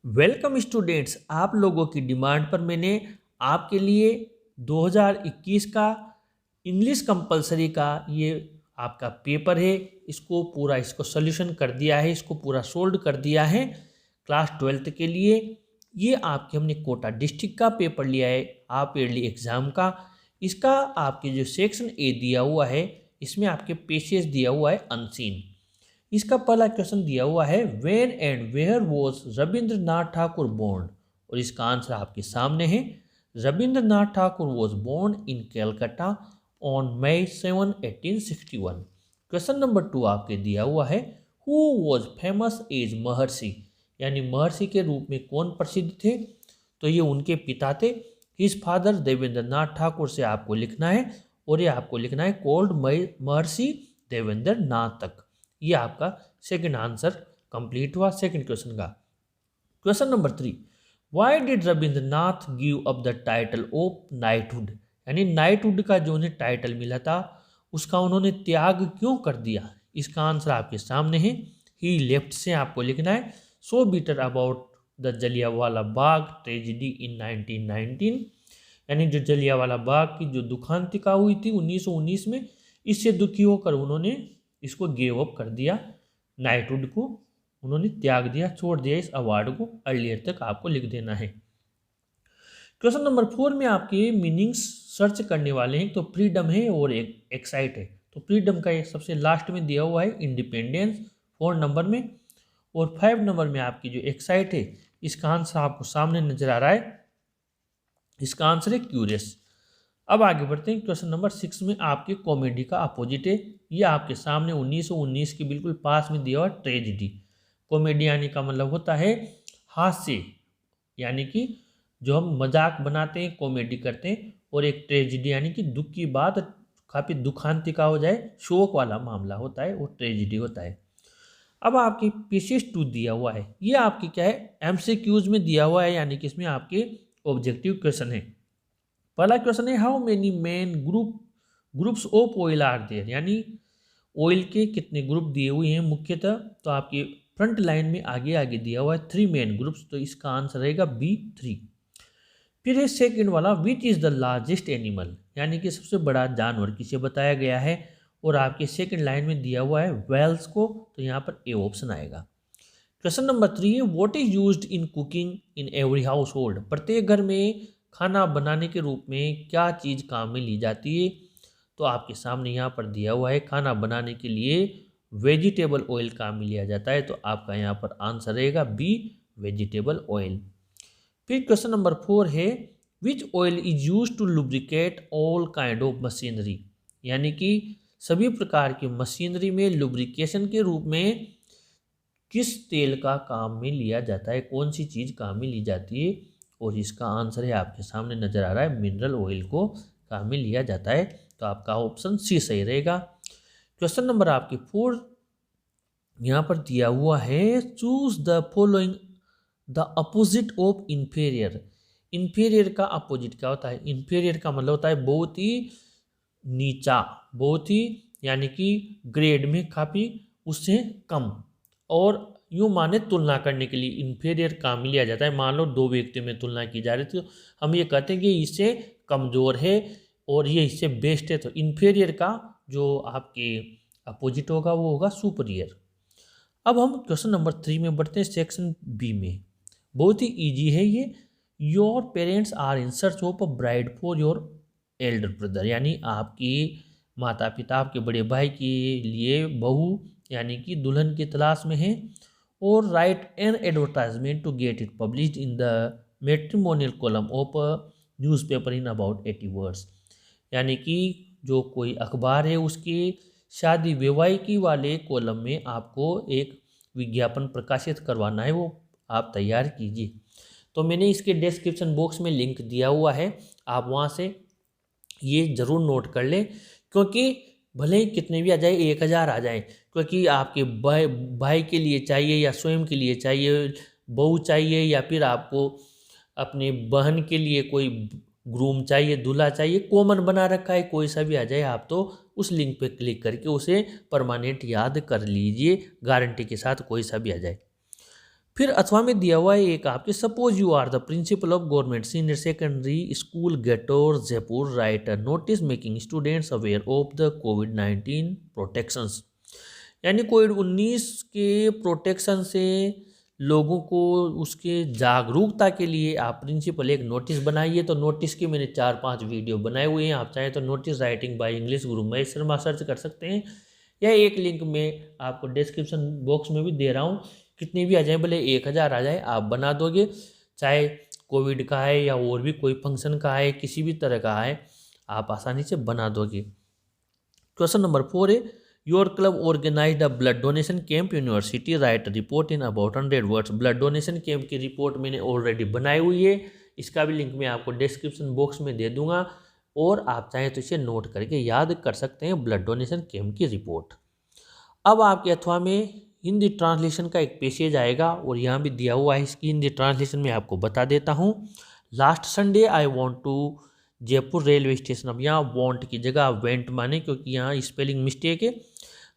Welcome students, आप लोगों की डिमांड पर मैंने आपके लिए 2021 का इंग्लिश कंपलसरी का ये आपका पेपर है, इसको सॉल्यूशन कर दिया है, इसको पूरा सोल्व कर दिया है क्लास 12th के लिए। ये आपके हमने कोटा डिस्ट्रिक्ट का पेपर लिया है आप ईयरली एग्जाम का। इसका आपके जो सेक्शन ए दिया हुआ है, इसमें आपके पेशेस दिया हुआ है अनसीन। इसका पहला क्वेश्चन दिया हुआ है, when and where was Rabindranath Thakur born, और इसका आंसर आपके सामने है। Rabindranath Thakur was born in Calcutta on May 7 1861। Question number 2 आपके दिया हुआ है, हु वॉज फेमस एज महर्षि, यानी महर्षि के रूप में कौन प्रसिद्ध थे। तो ये उनके पिता थे, हिज फादर देवेंद्र ठाकुर से आपको लिखना है, और ये आपको लिखना है कोल्ड महर्षि देवेंद्र नाथ तक। ये आपका सेकंड आंसर कंप्लीट हुआ सेकंड क्वेश्चन का। Question number 3, why did Rabindranath give up the title of knighthood, यानी नाइटहुड का जो उन्हें टाइटल मिला था उसका उन्होंने त्याग क्यों कर दिया। इसका आंसर आपके सामने है, ही लेफ्ट से आपको लिखना है, so better about the Jallianwala Bagh tragedy in 1919, यानी जो जलियांवाला बाग की जो दुखांतिका हुई थी 1919 में, इससे दुखी होकर उन्होंने इसको गिव अप कर दिया, नाइटहुड को उन्होंने त्याग दिया, छोड़ दिया इस अवार्ड को। अर्लियर तक आपको लिख देना है। क्वेश्चन नंबर 4 में आपके मीनिंग्स सर्च करने वाले हैं, तो फ्रीडम है और एक एक्साइट है। तो फ्रीडम का एक सबसे लास्ट में दिया हुआ है इंडिपेंडेंस 4 नंबर में, और 5 नंबर में आपकी जो एक्साइट है इसका आंसर आपको सामने नजर आ रहा है, इसका आंसर है क्यूरियस। अब आगे बढ़ते हैं, क्वेश्चन नंबर 6 में आपके कॉमेडी का अपोजिट है, ये आपके सामने 1919 के बिल्कुल पास में दिया हुआ ट्रेजिडी। कॉमेडी यानी का मतलब होता है हास्य, यानी कि जो हम मजाक बनाते हैं, कॉमेडी करते हैं, और एक ट्रेजिडी यानी कि दुख की बात काफ़ी दुखांतिका हो जाए, शोक वाला मामला होता है, वो ट्रेजिडी होता है। अब आपके पीसीएस 2 दिया हुआ है, ये आपकी क्या है एमसीक्यूज में दिया हुआ है, यानी कि इसमें आपके ऑब्जेक्टिव क्वेश्चन है। पहला क्वेश्चन है, how many main groups of oil are there, यानी ऑयल के कितने ग्रुप दिए हुए हैं मुख्यतः। तो आपकी फ्रंट लाइन में आगे आगे दिया हुआ है 3 मेन ग्रुप्स, तो इसका आंसर रहेगा B3। फिर है सेकंड वाला, which is the largest animal, यानी कि सबसे बड़ा जानवर किसे बताया गया है, और आपके सेकंड लाइन में दिया हुआ है वेल्स को, तो यहाँ पर ए ऑप्शन आएगा। क्वेश्चन नंबर 3 है, what is used in cooking in every house hold, प्रत्येक घर में खाना बनाने के रूप में क्या चीज़ काम में ली जाती है। तो आपके सामने यहाँ पर दिया हुआ है, खाना बनाने के लिए वेजिटेबल ऑयल काम में लिया जाता है, तो आपका यहाँ पर आंसर रहेगा B वेजिटेबल ऑयल। फिर क्वेश्चन नंबर 4 है, which oil is use to lubricate all kind of machinery, यानी कि सभी प्रकार की मशीनरी में लुब्रिकेशन के रूप में किस तेल का काम में लिया जाता है, कौन सी चीज़ काम में ली जाती है, और इसका आंसर है आपके सामने नजर आ रहा है, मिनरल ऑयल को काम में लिया जाता है, तो आपका ऑप्शन सी सही रहेगा। क्वेश्चन नंबर आपके 4 यहाँ पर दिया हुआ है, choose the following the opposite of inferior. Inferior का अपोजिट क्या होता है, इंफीरियर का मतलब होता है बहुत ही नीचा, बहुत ही यानी कि ग्रेड में काफ़ी उससे कम, और यूँ माने तुलना करने के लिए इंफीरियर काम में लिया जाता है। मान लो 2 व्यक्तियों में तुलना की जा रही थी, तो हम ये कहते हैं कि इससे कमज़ोर है और ये इससे बेस्ट है, तो इंफीरियर का जो आपके अपोजिट होगा वो होगा सुपरियर। अब हम क्वेश्चन नंबर 3 में बढ़ते हैं, सेक्शन बी में। बहुत ही ईजी है ये, your parents are in search of a bride for your elder brother, यानी आपकी माता पिता आपके बड़े भाई के लिए बहू यानी कि दुल्हन की तलाश में है, और write an advertisement to get it published in the matrimonial column of a newspaper in about 80 words, यानी कि जो कोई अखबार है उसके शादी विवाहिकी वाले कॉलम में आपको एक विज्ञापन प्रकाशित करवाना है, वो आप तैयार कीजिए। तो मैंने इसके डिस्क्रिप्शन बॉक्स में लिंक दिया हुआ है, आप वहाँ से ये ज़रूर नोट कर लें, क्योंकि भले ही कितने भी आ जाए, 1000 आ जाए, क्योंकि आपके भाई के लिए चाहिए या स्वयं के लिए चाहिए, बहू चाहिए, या फिर आपको अपनी बहन के लिए कोई ग्रूम चाहिए, दूल्हा चाहिए, कॉमन बना रखा है, कोई सा भी आ जाए, आप तो उस लिंक पे क्लिक करके उसे परमानेंट याद कर लीजिए, गारंटी के साथ कोई सा भी आ जाए। फिर अथवा में दिया हुआ है एक आपके, suppose you are the principal of government senior secondary school Gaitore Jaipur, write a notice making students aware of the कोविड-19 प्रोटेक्शंस। यानी कोविड-19 के प्रोटेक्शन से लोगों को उसके जागरूकता के लिए आप प्रिंसिपल एक नोटिस बनाइए। तो नोटिस के मैंने 4-5 वीडियो बनाए हुए हैं, आप चाहें तो notice writing by English Guru Mahesh Sharma search कर सकते हैं, या एक लिंक में आपको डिस्क्रिप्शन बॉक्स में भी दे रहा हूँ। कितने भी आ जाए, भले 1000 आ जाए, आप बना दोगे, चाहे कोविड का है या और भी कोई फंक्शन का है, किसी भी तरह का है, आप आसानी से बना दोगे। क्वेश्चन नंबर 4 है, your club organised a blood donation camp university, write report in about 100 words. Blood donation camp की रिपोर्ट मैंने ऑलरेडी बनाई हुई है, इसका भी लिंक मैं आपको डिस्क्रिप्शन बॉक्स में दे दूंगा, और आप चाहें तो इसे नोट करके याद कर सकते हैं, ब्लड डोनेशन कैंप की रिपोर्ट। अब आपके अथवा में हिंदी ट्रांसलेशन का एक पेसेज आएगा, और यहाँ भी दिया हुआ है, इसकी हिंदी ट्रांसलेशन मैं आपको बता देता हूँ। Last Sunday I want to Jaipur railway station. अब यहाँ वॉन्ट की जगह वेंट माने, क्योंकि यहाँ स्पेलिंग मिस्टेक है।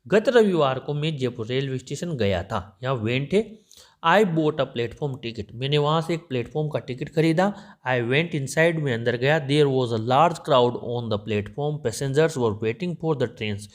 गत रविवार को मैं जयपुर रेलवे स्टेशन गया था, यहाँ वेंट है। आई बोट अ प्लेटफॉर्म टिकट, मैंने वहाँ से एक प्लेटफॉर्म का टिकट खरीदा। आई वेंट इनसाइड, में अंदर गया। There was a large crowd on the platform, passengers were waiting for the trains.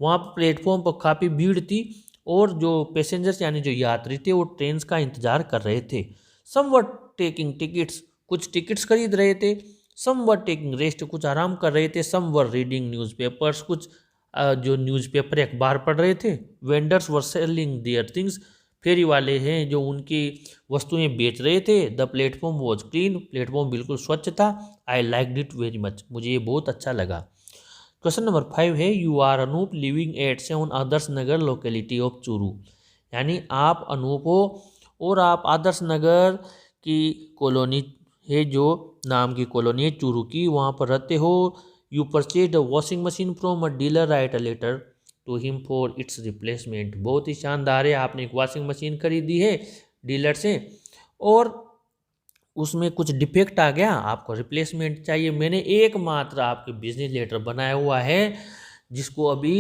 वहाँ प्लेटफॉर्म पर काफ़ी भीड़ थी, और जो पैसेंजर्स यानी जो यात्री थे वो ट्रेन्स का इंतजार कर रहे थे। सम वर टेकिंग टिकट्स, कुछ टिकट्स खरीद रहे थे। सम वर टेकिंग रेस्ट, कुछ आराम कर रहे थे। सम वर रीडिंग न्यूज़पेपर्स, कुछ जो न्यूज़पेपर अखबार पढ़ रहे थे। Vendors were selling their things, फेरी वाले हैं जो उनकी वस्तुएं बेच रहे थे। The platform was clean, platform बिल्कुल स्वच्छ था। I liked it very much, मुझे ये बहुत अच्छा लगा। क्वेश्चन नंबर 5 है, you are Anoop living at 7 Adarsh Nagar locality of Churu. यानी आप अनूप हो और आप आदर्श नगर की कॉलोनी है, जो नाम की कॉलोनी है चूरू की, वहाँ पर रहते हो। You purchase a washing machine from a dealer, write a letter to him for its replacement. बहुत ही शानदार है, आपने एक वॉशिंग मशीन खरीदी है डीलर से, और उसमें कुछ डिफेक्ट आ गया, आपको रिप्लेसमेंट चाहिए। मैंने एकमात्र आपके बिजनेस लेटर बनाया हुआ है, जिसको अभी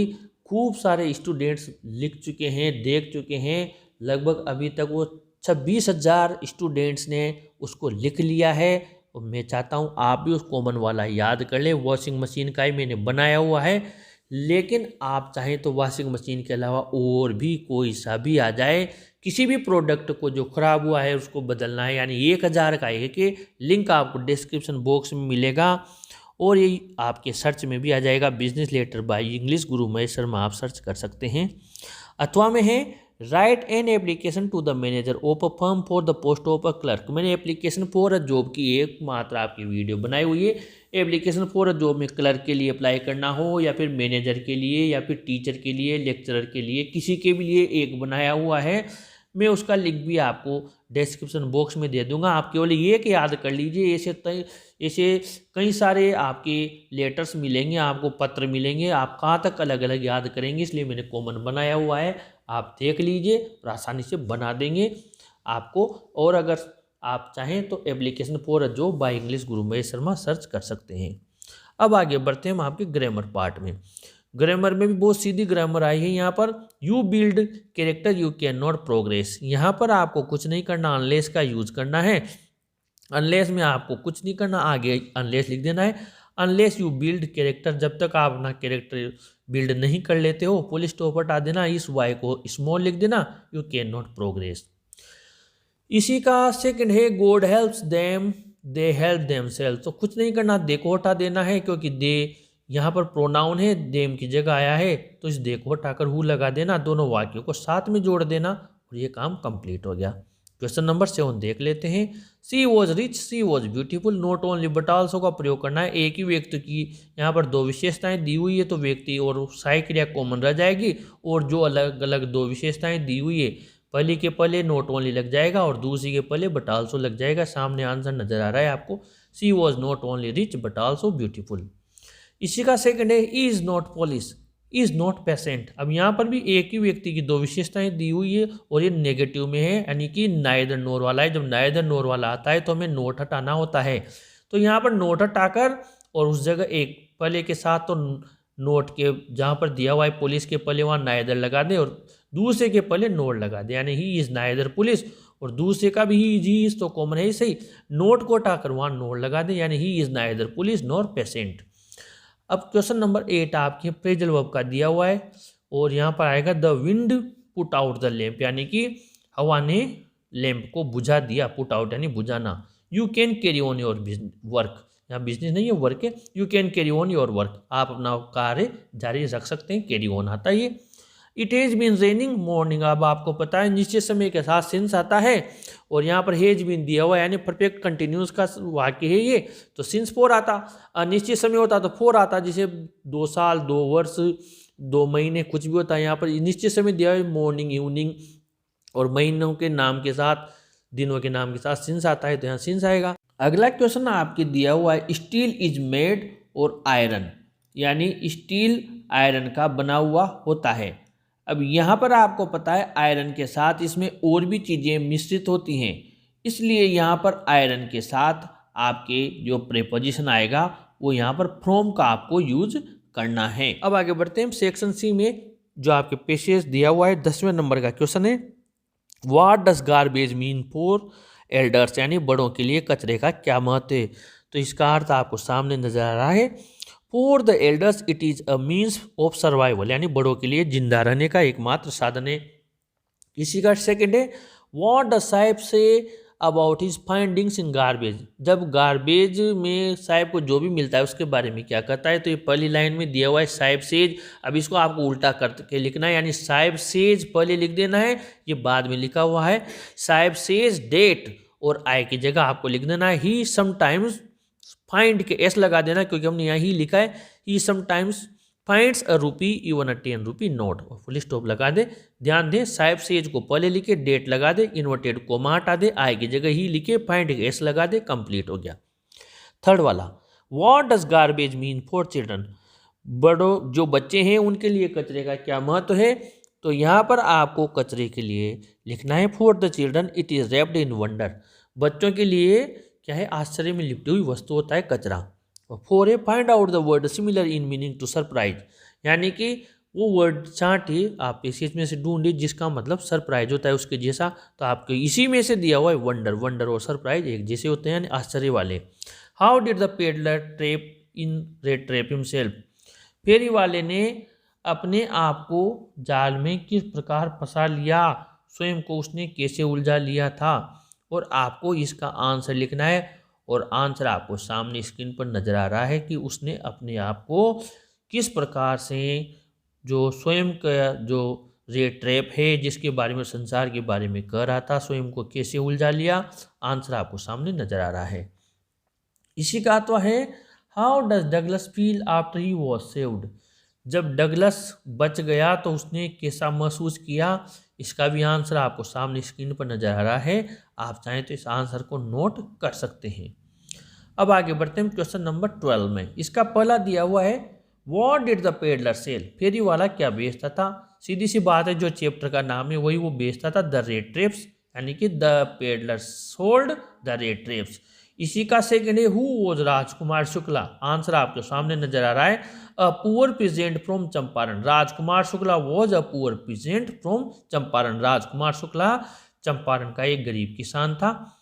खूब सारे स्टूडेंट्स लिख चुके हैं, देख चुके हैं। लगभग अभी तक वो 26,000 स्टूडेंट्स ने उसको लिख लिया है, और मैं चाहता हूँ आप भी उस कॉमन वाला याद कर ले। वॉशिंग मशीन का ही मैंने बनाया हुआ है, लेकिन आप चाहें तो वॉशिंग मशीन के अलावा और भी कोई सा भी आ जाए। किसी भी प्रोडक्ट को जो ख़राब हुआ है उसको बदलना है, यानी 1000 का एक लिंक आपको डिस्क्रिप्शन बॉक्स में मिलेगा, और ये आपके सर्च में भी आ जाएगा, बिजनेस लेटर बाय इंग्लिश गुरु महेश शर्मा, आप सर्च कर सकते हैं। अथवा में है, write an application to the manager of a firm for the post of a clerk. मैंने एप्लीकेशन फॉर अ जॉब की एक मात्र आपकी वीडियो बनाई हुई है। एप्लीकेशन फॉर अ जॉब में क्लर्क के लिए अप्लाई करना हो, या फिर मैनेजर के लिए, या फिर टीचर के लिए, लेक्चरर के लिए, किसी के भी लिए एक बनाया हुआ है। मैं उसका लिंक भी आपको डिस्क्रिप्शन बॉक्स में दे दूंगा। आप केवल ये कि याद कर लीजिए, ऐसे कई सारे आपके लेटर्स मिलेंगे, आपको पत्र मिलेंगे, आप कहाँ तक अलग अलग याद करेंगे, इसलिए मैंने कॉमन बनाया हुआ है। आप देख लीजिए और आसानी से बना देंगे आपको। और अगर आप चाहें तो application for a job by English Guru Mahesh Sharma search कर सकते हैं। अब आगे बढ़ते हैं हम आपके ग्रामर पार्ट में। ग्रामर में भी बहुत सीधी ग्रामर आई है यहाँ पर। You build character you can not progress. यहाँ पर आपको कुछ नहीं करना, अनलेस का यूज करना है। अनलेस में आपको कुछ नहीं करना, आगे अनलेस लिख देना है। अनलेस यू बिल्ड कैरेक्टर, जब तक आप अपना कैरेक्टर बिल्ड नहीं कर लेते हो, पुल स्टॉप हटा देना, इस वाई को स्मॉल लिख देना, यू कैन नॉट प्रोग्रेस। इसी का सेकंड है, God helps them they help themselves. तो कुछ नहीं करना, दे को हटा देना है, क्योंकि दे यहाँ पर प्रोनाउन है, देम की जगह आया है, तो इस दे को हटाकर हु लगा देना, दोनों वाक्यों को साथ में जोड़ देना, और ये काम कंप्लीट हो गया। क्वेश्चन नंबर 7 देख लेते हैं। She was rich, she was beautiful, not only but also का प्रयोग करना है। एक ही व्यक्ति की यहाँ पर दो विशेषताएं दी हुई है, तो व्यक्ति और सहायक क्रिया कॉमन रह जाएगी, और जो अलग अलग दो विशेषताएं दी हुई है, पहली के पहले नॉट ओनली लग जाएगा और दूसरी के पहले बट आल्सो लग जाएगा। सामने आंसर नजर आ रहा है आपको, she was not only rich but also beautiful. इसी का सेकंड है, is not polish, is not patient. अब यहाँ पर भी एक ही व्यक्ति की दो विशेषताएं दी हुई है, और ये नेगेटिव में है, यानी कि नाइदर नोर वाला है। जब नाइदर नोर वाला आता है तो हमें नोट हटाना होता है, तो यहाँ पर नोट हटाकर और उस जगह एक पहले के साथ, तो नोट के जहाँ पर दिया हुआ है पुलिस के पहले वहाँ नाइदर लगा दे, और दूसरे के पहले नोट लगा दे, यानी ही इज नाइदर पुलिस और दूसरे का भी ही इज तो कॉमन है ही सही। नोट को हटाकर वहाँ नोट लगा दें, यानी he is neither police nor patient. अब क्वेश्चन नंबर 8 आपके फ्रेजल वर्ब का दिया हुआ है और यहाँ पर आएगा the wind put out the lamp, यानी कि हवा ने लैम्प को बुझा दिया। पुट आउट यानी बुझाना। You can carry on your work, यहाँ बिजनेस नहीं है वर्क है। You can carry on your work, आप अपना कार्य जारी रख सकते हैं। कैरी ऑन आता है ये। It has been raining morning, अब आपको पता है निश्चित समय के साथ सिंस आता है और यहाँ पर हैज बीन दिया हुआ है, यानी परफेक्ट कंटिन्यूस का वाक्य है ये, तो सिंस 4 आता। अनिश्चित समय होता तो 4 आता, जैसे 2 साल, 2 वर्ष, 2 महीने, कुछ भी होता है। यहाँ पर निश्चित समय दिया है मॉर्निंग, इवनिंग, और महीनों के नाम के साथ, दिनों के नाम के साथ सिंस आता है, तो यहाँ सिंस आएगा। अगला क्वेश्चन आपके दिया हुआ है स्टील इज मेड और आयरन, यानी स्टील आयरन का बना हुआ होता है। अब यहाँ पर आपको पता है आयरन के साथ इसमें और भी चीज़ें मिश्रित होती हैं, इसलिए यहाँ पर आयरन के साथ आपके जो प्रीपोजिशन आएगा वो यहाँ पर फ्रॉम का आपको यूज करना है। अब आगे बढ़ते हैं सेक्शन सी में, जो आपके पेशेज दिया हुआ है 10वें नंबर का क्वेश्चन है। What does garbage mean for elders, यानी बड़ों के लिए कचरे का क्या महत्व है। तो इसका अर्थ आपको सामने नजर आ रहा है। For the elders it is a means of survival, यानी बड़ों के लिए जिंदा रहने का एकमात्र साधन है। इसी का सेकंड है what the Sahib say about his findings in garbage, जब गार्बेज में साहिब को जो भी मिलता है उसके बारे में क्या कहता है। तो ये पहली लाइन में दिया हुआ है साहिब सेज, अब इसको आपको उल्टा करके लिखना है, यानी साहिब सेज पहले लिख देना है, ये बाद में लिखा हुआ है। साहिब सेज डेट और आई की जगह आपको लिख देना है ही समटाइम्स फाइंड के एस लगा देना, क्योंकि हमने यहाँ ही लिखा है ही समटाइम्स फाइंड्स अ रूपी इवन अ 10 रुपी नोट, और फुल स्टॉप लगा दे। ध्यान दें साहिब सेज को पहले लिखे, डेट लगा दे, इन्वर्टेड कोमा हटा दे, आई की जगह ही लिखे, फाइंड के एस लगा दे, कंप्लीट हो गया। थर्ड वाला what does garbage mean for children, बड़ों जो बच्चे हैं उनके लिए कचरे का क्या महत्व है। तो यहाँ पर आपको कचरे के लिए लिखना है for the children it is wrapped in wonder, बच्चों के लिए क्या है आश्चर्य में लिपटी हुई वस्तु होता है कचरा। और फोर है find out the word similar in meaning to surprise, यानी कि वो वर्ड चार्ट आप पेसेज में से ढूंढिए जिसका मतलब सरप्राइज होता है उसके जैसा। तो आपको इसी में से दिया हुआ है वंडर, वंडर और सरप्राइज एक जैसे होते हैं, यानी आश्चर्य वाले। How did the peddler trap in rat trap himself, फेरी वाले ने अपने आप को जाल में किस प्रकार फंसा लिया, स्वयं को उसने कैसे उलझा लिया था। और आपको इसका आंसर लिखना है, और आंसर आपको सामने स्क्रीन पर नजर आ रहा है कि उसने अपने आप को किस प्रकार से जो स्वयं का जो रेड ट्रैप है जिसके बारे में संसार के बारे में कह रहा था, स्वयं को कैसे उलझा लिया। आंसर आपको सामने नजर आ रहा है। इसी का तो है how does Douglas feel after he was saved, जब डगलस बच गया तो उसने कैसा महसूस किया। इसका भी आंसर आपको सामने स्क्रीन पर नजर आ रहा है, आप चाहें तो इस आंसर को नोट कर सकते हैं। अब आगे बढ़ते हैं क्वेश्चन नंबर 12 में। इसका पहला दिया हुआ है what did the peddler sell, फेरी वाला क्या बेचता था। सीधी सी बात है, जो चैप्टर का नाम है वही वो बेचता था, द रेड ट्रैप्स, यानी कि the peddler sold the rat traps. इसी का सेकंड है who was Rajkumar Shukla, answer आपके सामने नजर आ रहा है a poor peasant from Champaran, Rajkumar Shukla was a poor peasant from Champaran, Rajkumar Shukla Champaran का एक गरीब किसान था।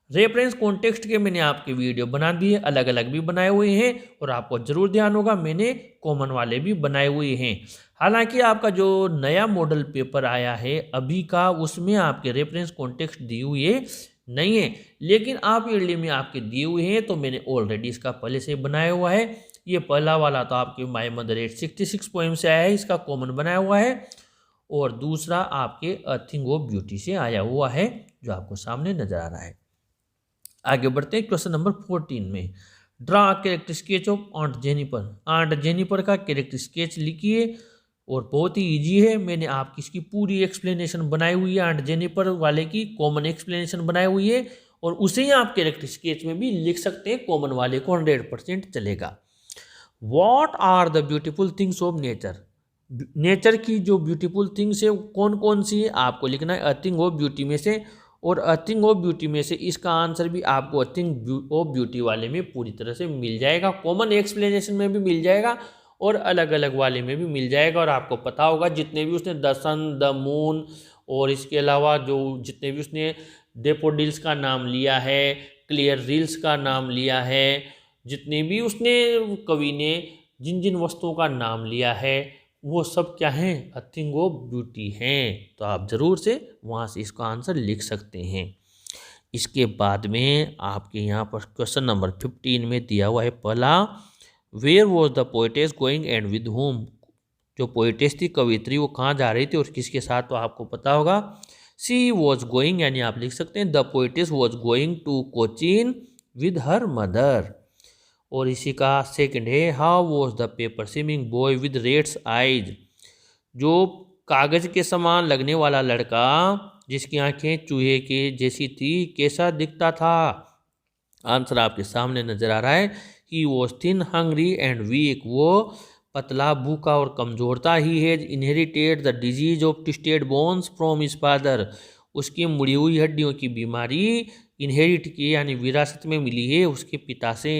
रेफरेंस कॉन्टेक्स्ट के मैंने आपके वीडियो बना दिए, अलग अलग भी बनाए हुए हैं, और आपको जरूर ध्यान होगा मैंने कॉमन वाले भी बनाए हुए हैं। हालांकि आपका जो नया मॉडल पेपर आया है अभी का, उसमें आपके रेफरेंस कॉन्टेक्स्ट दी हुई है नहीं है, लेकिन आप ईयरली में आपके दिए हुए हैं, तो मैंने ऑलरेडी इसका पहले से बनाया हुआ है। ये पहला वाला तो आपके माय मदर 866 पोएम से आया है, इसका कॉमन बनाया हुआ है, और दूसरा आपके अ थिंग ऑफ ब्यूटी से आया हुआ है जो आपको सामने नजर आ रहा है। आगे बढ़ते हैं क्वेश्चन नंबर 14 में। Draw character sketch of aunt Jennifer, aunt Jennifer का कैरेक्टर स्केच लिखिए, और बहुत ही इजी है, मैंने आपकी इसकी पूरी एक्सप्लेनेशन बनाई हुई है, आंट जेनिफर वाले की कॉमन एक्सप्लेनेशन बनाई हुई है, और उसे ही आप कैरेक्टर स्केच में भी लिख सकते हैं, कॉमन वाले को 100% चलेगा। What are the beautiful things of nature, nature की जो ब्यूटीफुल थिंग्स है कौन कौन सी है आपको लिखना है अ थिंग ऑफ ब्यूटी में से, और अ थिंग ऑफ ब्यूटी में से इसका आंसर भी आपको अ थिंग ऑफ ब्यूटी वाले में पूरी तरह से मिल जाएगा, कॉमन एक्सप्लेनेशन में भी मिल जाएगा और अलग अलग वाले में भी मिल जाएगा। और आपको पता होगा जितने भी उसने द सन, द मून, और इसके अलावा जो जितने भी उसने डेफोडिल्स का नाम लिया है, क्लियर रील्स का नाम लिया है, जितने भी उसने कवि ने जिन जिन वस्तुओं का नाम लिया है वो सब क्या हैं, अ थिंग ऑफ ब्यूटी हैं। तो आप ज़रूर से वहाँ से इसका आंसर लिख सकते हैं। इसके बाद में आपके यहाँ पर क्वेश्चन नंबर 15 में दिया हुआ है पहला, where was the poetess going and with home. जो पोइटेस थी, कवित्री, वो कहाँ जा रही थी और किसके साथ, तो आपको पता होगा। सी वॉज गोइंग, यानी आप लिख सकते हैं the poetess was going to Cochin with her mother. और इसी का सेकंड है, how was the paper swimming boy with reds eyes. जो कागज के समान लगने वाला लड़का जिसकी आंखें चूहे के जैसी थी, कैसा दिखता था। आंसर आपके सामने नजर आ रहा है, he was thin hungry and weak. वो पतला, भूखा और कमजोर था। He has inherited the disease of twisted bones from his father. उसकी मुड़ी हुई हड्डियों की बीमारी इनहेरिट की, यानी विरासत में मिली है उसके पिता से।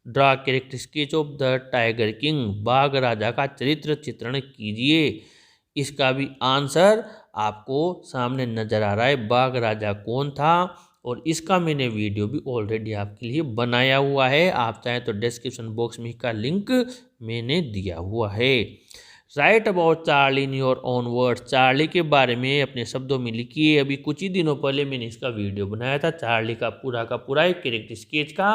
Draw character sketch of the tiger king. बाघ राजा का चरित्र चित्रण कीजिए। इसका भी आंसर आपको सामने नजर आ रहा है, बाघ राजा कौन था। और इसका मैंने वीडियो भी ऑलरेडी आपके लिए बनाया हुआ है, आप चाहें तो डिस्क्रिप्शन बॉक्स में इसका लिंक मैंने दिया हुआ है। Right about Charlie in your own words. Charlie के बारे में अपने शब्दों में लिखिए। अभी कुछ ही दिनों पहले मैंने इसका वीडियो बनाया था, चार्ली का पूरा एक कैरेक्टर स्केच का।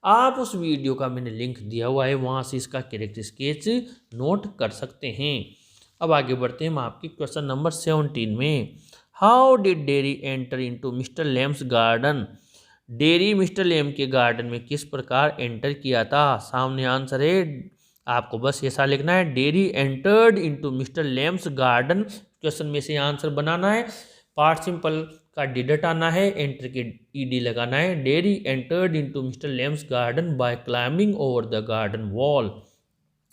आप उस वीडियो का मैंने लिंक दिया हुआ है, वहाँ से इसका कैरेक्टर स्केच नोट कर सकते हैं। अब आगे बढ़ते हैं हम आपके क्वेश्चन नंबर 17 में। How did Derry enter into Mr Lamb's garden. Derry Mr Lamb के गार्डन में किस प्रकार एंटर किया था। सामने आंसर है, आपको बस ऐसा लिखना है, Derry entered into Mr Lamb's garden. Question में से आंसर बनाना है, पार्ट सिंपल का डिड हटाना है, एंटर के ईडी लगाना है। Derry entered into Mr Lamb's garden by climbing over the garden wall.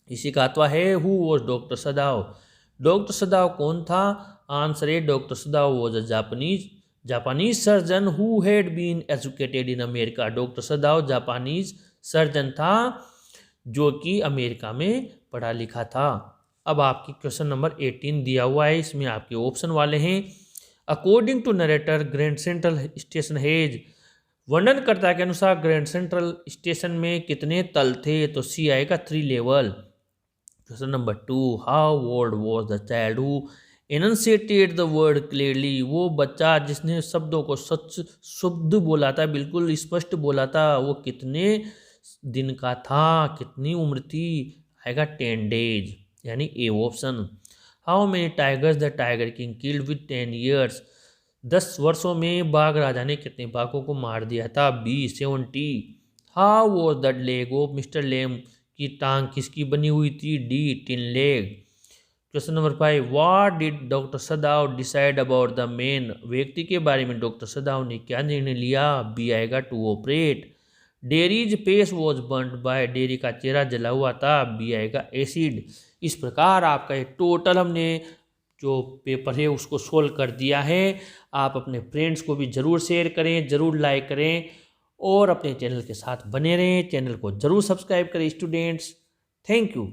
इसी का अथवा है, who was doctor Sadao. Doctor Sadao कौन था। आंसर है, doctor Sadao was a Japanese surgeon who had been educated in America. Doctor Sadao Japanese surgeon था जो कि अमेरिका में पढ़ा लिखा था। अब आपकी क्वेश्चन नंबर 18 दिया हुआ है, इसमें आपके ऑप्शन वाले हैं। According to narrator Grand Central Station has. वर्णनकर्ता के अनुसार ग्रैंड सेंट्रल स्टेशन में कितने तल थे, तो सी आएगा 3 level. Question number 2, how old was the child who enunciated the word clearly. वो बच्चा जिसने शब्दों को सच शुद्ध बोला था, बिल्कुल स्पष्ट बोला था, वो कितने दिन का था, कितनी उम्र थी, आएगा 10 डेज, यानी A option. How many tigers the tiger king killed with 10 years. 10 वर्षों में बाघ राजा ने कितने बाघों को मार दिया था, B 70। How was the leg of Mr Lamb. की टांग किसकी बनी हुई थी, D tin leg. Question number 5, what did Doctor Sadao decide about the man. व्यक्ति के बारे में डॉक्टर सदाव ने क्या निर्णय लिया, बी आएगा to operate. Derry's face was burned by. डेरी का चेहरा जला हुआ था, बी आएगा एसिड। इस प्रकार आपका ये टोटल हमने जो पेपर है उसको सोल्व कर दिया है। आप अपने फ्रेंड्स को भी ज़रूर शेयर करें, ज़रूर लाइक करें और अपने चैनल के साथ बने रहें। चैनल को ज़रूर सब्सक्राइब करें स्टूडेंट्स। Thank you.